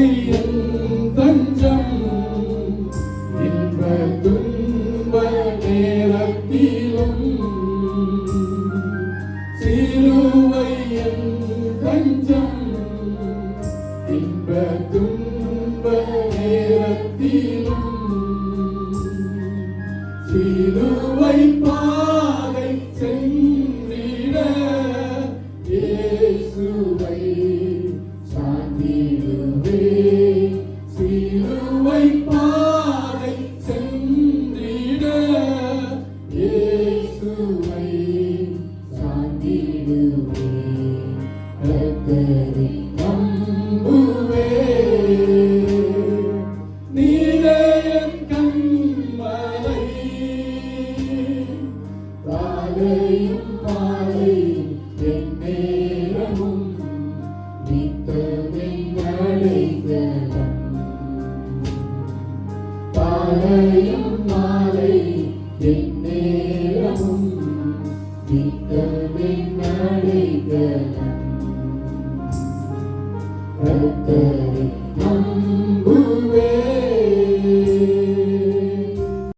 என் தஞ்சம் இன்ப துன்ப நேரத்திலும் சிலுவை என் தஞ்சம் இன்ப துன்ப நேரத்திலும் சிலுவை பாதை சென்றிட இயேசுவை சார்ந்திடுவே சிலுவை பாதை சென்றிட இயேசுவை சார்ந்திடுவே கர்த்தரை நம்புவே நீரே என் கண்மலை காலையும் மாலையும் என் நேரமும் நித்தமென் அடைக்கலம் காலையும் மாலையும் என் நேரமும் நித்தமென் அடைக்கலம் கர்த்தரை நம்புவே